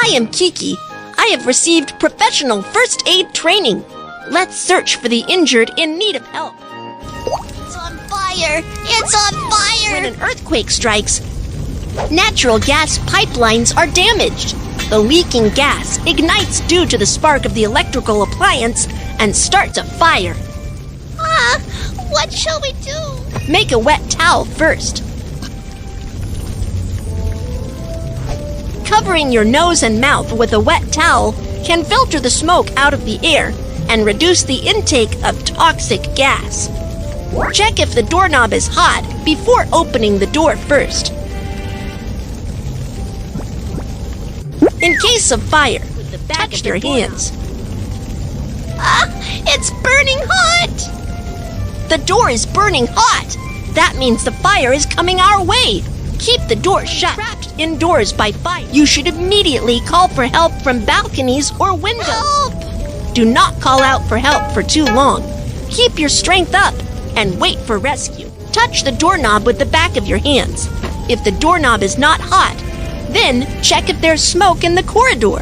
I am Kiki. I have received professional first aid training. Let's search for the injured in need of help. It's on fire! It's on fire! When an earthquake strikes, natural gas pipelines are damaged. The leaking gas ignites due to the spark of the electrical appliance and starts a fire. What shall we do? Make a wet towel first. Covering your nose and mouth with a wet towel can filter the smoke out of the air and reduce the intake of toxic gas. Check if the doorknob is hot before opening the door first. In case of fire, touch your hands. It's burning hot! The door is burning hot. That means the fire is coming our way. Keep the door shut. Trapped indoors by fire, you should immediately call for help from balconies or windows. Help! Do not call out for help for too long. Keep your strength up and wait for rescue. Touch the doorknob with the back of your hands. If the doorknob is not hot, then check if there's smoke in the corridor.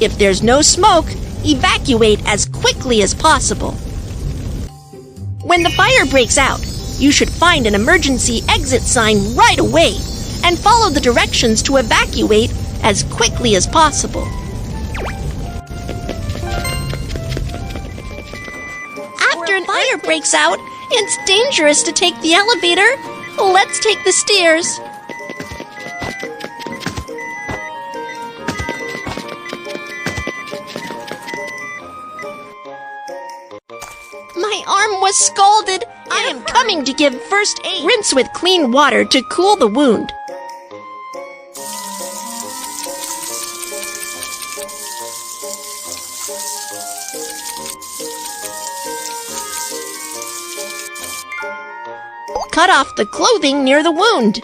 If there's no smoke, evacuate as quickly as possible. When the fire breaks out, you should find an emergency exit sign right away and follow the directions to evacuate as quickly as possible. After an fire breaks out, it's dangerous to take the elevator. Let's take the stairs. My arm was scalded. I am coming to give first aid. Rinse with clean water to cool the wound. Cut off the clothing near the wound.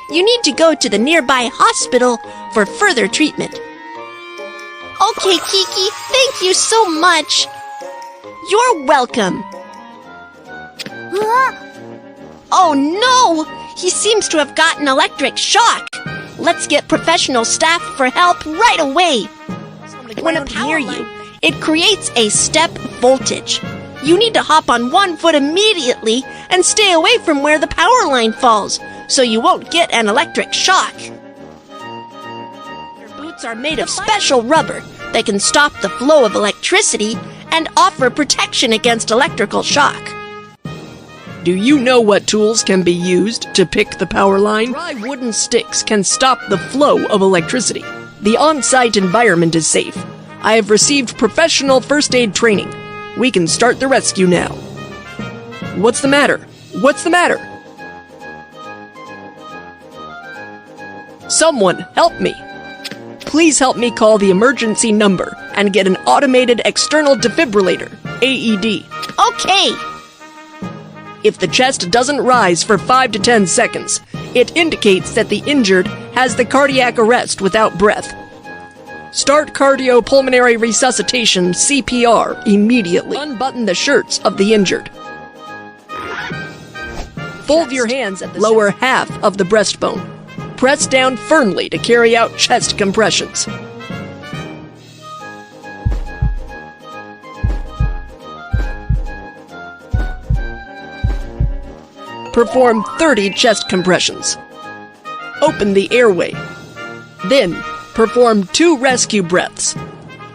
You need to go to the nearby hospital for further treatment. Okay, Kiki, thank you so much. You're welcome. Oh no! He seems to have gotten electric shock. Let's get professional staff for help right away. When it's near you, it creates a step voltage. You need to hop on one foot immediately and stay away from where the power line falls, so you won't get an electric shock. Your boots are made of special rubber that can stop the flow of electricity and offer protection against electrical shock. Do you know what tools can be used to pick the power line? Dry wooden sticks can stop the flow of electricity. The on-site environment is safe. I have received professional first aid training. We can start the rescue now. What's the matter? What's the matter? Someone help me. Please help me call the emergency number and get an automated external defibrillator, AED. Okay. If the chest doesn't rise for 5 to 10 seconds, it indicates that the injured has the cardiac arrest without breath. Start cardiopulmonary resuscitation, CPR, immediately. Unbutton the shirts of the injured. Fold your hands at the lower half of the breastbone. Press down firmly to carry out chest compressions. Perform 30 chest compressions. Open the airway. Then, perform 2 rescue breaths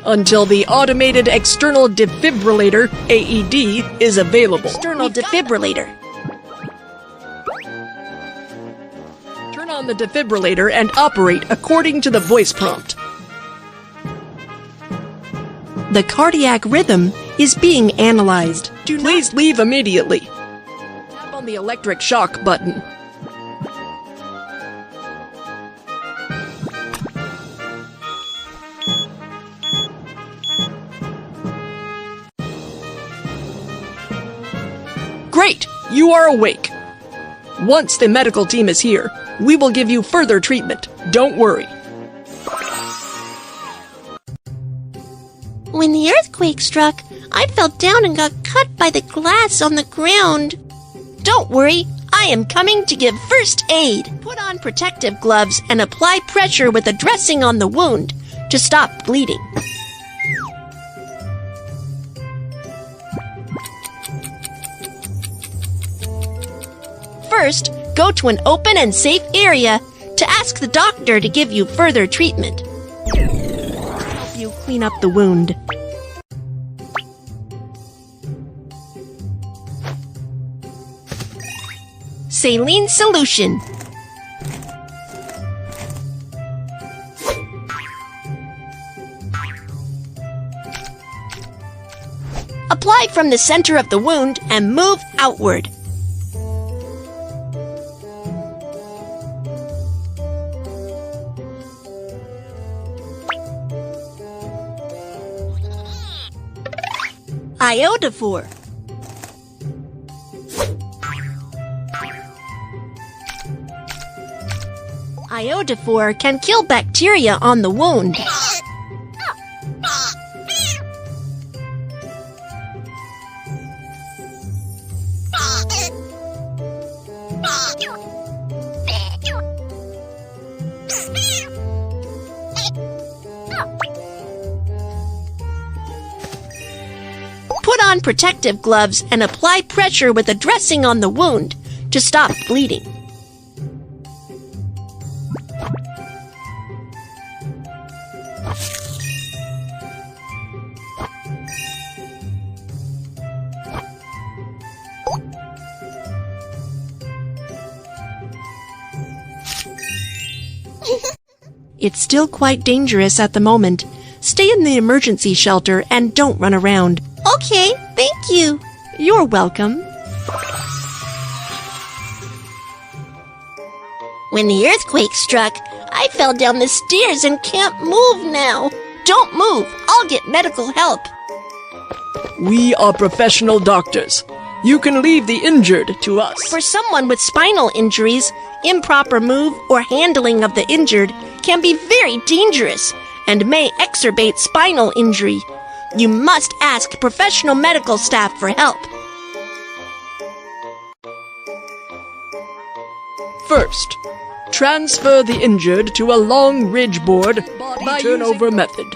until the automated external defibrillator, AED, is available. External defibrillator. Turn on the defibrillator and operate according to the voice prompt. The cardiac rhythm is being analyzed. Please leave immediately. Tap on the electric shock button. Great! You are awake. Once the medical team is here, we will give you further treatment. Don't worry. When the earthquake struck, I fell down and got cut by the glass on the ground. Don't worry, I am coming to give first aid. Put on protective gloves and apply pressure with a dressing on the wound to stop bleeding. First, go to an open and safe area to ask the doctor to give you further treatment. Help you clean up the wound. Saline solution. Apply from the center of the wound and move outward. Iodophor. Iodophor can kill bacteria on the wound. Put on protective gloves and apply pressure with a dressing on the wound to stop bleeding. It's still quite dangerous at the moment. Stay in the emergency shelter and don't run around. Okay, thank you. You're welcome. When the earthquake struck, I fell down the stairs and can't move now. Don't move. I'll get medical help. We are professional doctors. You can leave the injured to us. For someone with spinal injuries, improper move or handling of the injured can be very dangerous and may exacerbate spinal injury. You must ask professional medical staff for help. First, transfer the injured to a long ridge board by turnover method.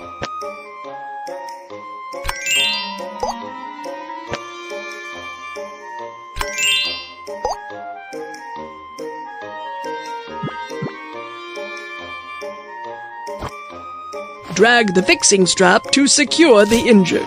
Drag the fixing strap to secure the injured.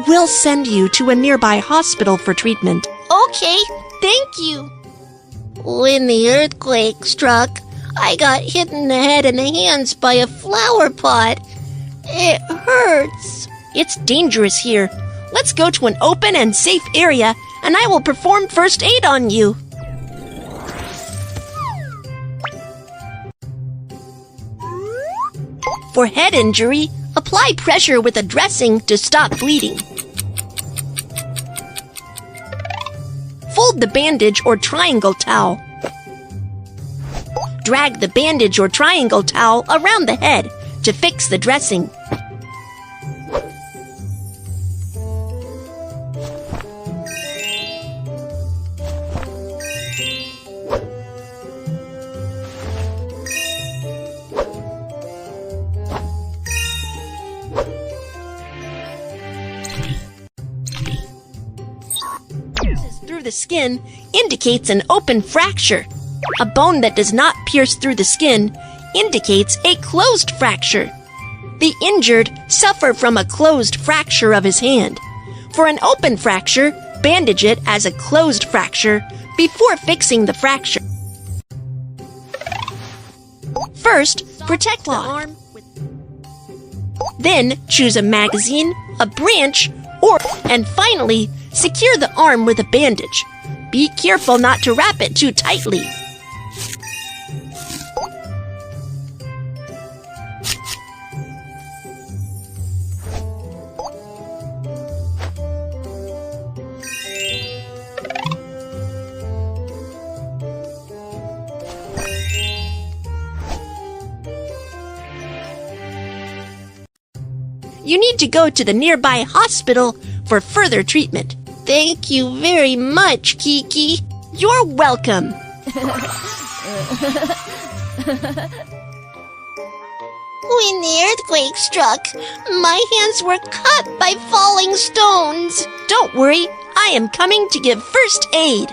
We'll send you to a nearby hospital for treatment. Okay, thank you. When the earthquake struck, I got hit in the head and the hands by a flower pot. It hurts. It's dangerous here. Let's go to an open and safe area, and I will perform first aid on you. For head injury, apply pressure with a dressing to stop bleeding. Fold the bandage or triangle towel. Drag the bandage or triangle towel around the head to fix the dressing. Through the skin indicates an open fracture. A bone that does not pierce through the skin indicates a closed fracture. The injured suffer from a closed fracture of his hand. For an open fracture, bandage it as a closed fracture before fixing the fracture. First, protect the arm. Then choose a magazine, a branch, and finally, secure the arm with a bandage. Be careful not to wrap it too tightly. You need to go to the nearby hospital for further treatment. Thank you very much, Kiki. You're welcome. When the earthquake struck, my hands were cut by falling stones. Don't worry, I am coming to give first aid.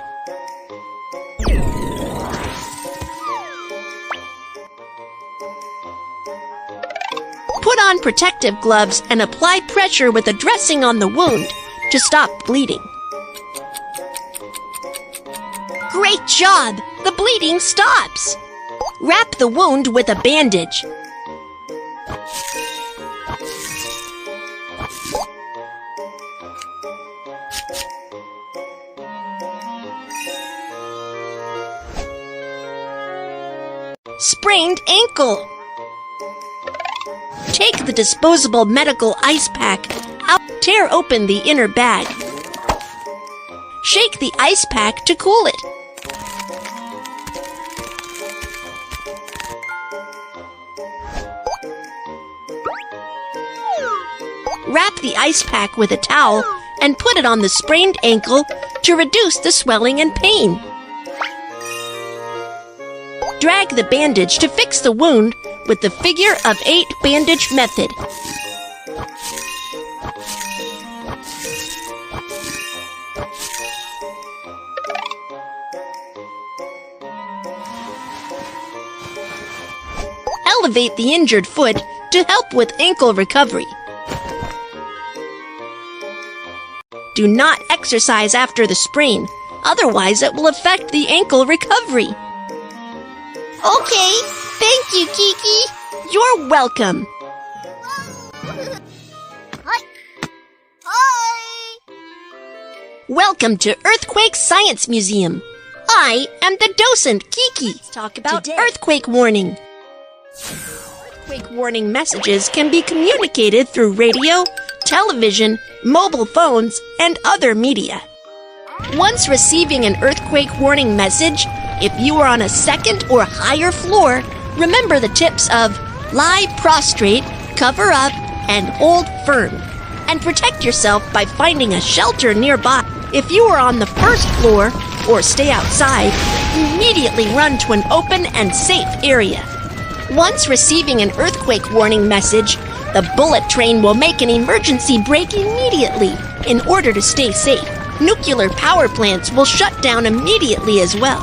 Put on protective gloves and apply pressure with a dressing on the wound to stop bleeding. Great job! The bleeding stops. Wrap the wound with a bandage. Sprained ankle. Take the disposable medical ice pack out. Tear open the inner bag. Shake the ice pack to cool it. Wrap the ice pack with a towel and put it on the sprained ankle to reduce the swelling and pain. Drag the bandage to fix the wound with the figure of 8 bandage method. Elevate the injured foot to help with ankle recovery. Do not exercise after the sprain, otherwise it will affect the ankle recovery. Okay, thank you, Kiki. You're welcome. Hi. Welcome to Earthquake Science Museum. I am the docent, Kiki. Let's talk about Today. earthquake warning. Earthquake warning messages can be communicated through radio, television, mobile phones, and other media. Once receiving an earthquake warning message, if you are on a second or higher floor, remember the tips of lie prostrate, cover up, and hold firm. And protect yourself by finding a shelter nearby. If you are on the first floor or stay outside, immediately run to an open and safe area. Once receiving an earthquake warning message, the bullet train will make an emergency brake immediately in order to stay safe. Nuclear power plants will shut down immediately as well.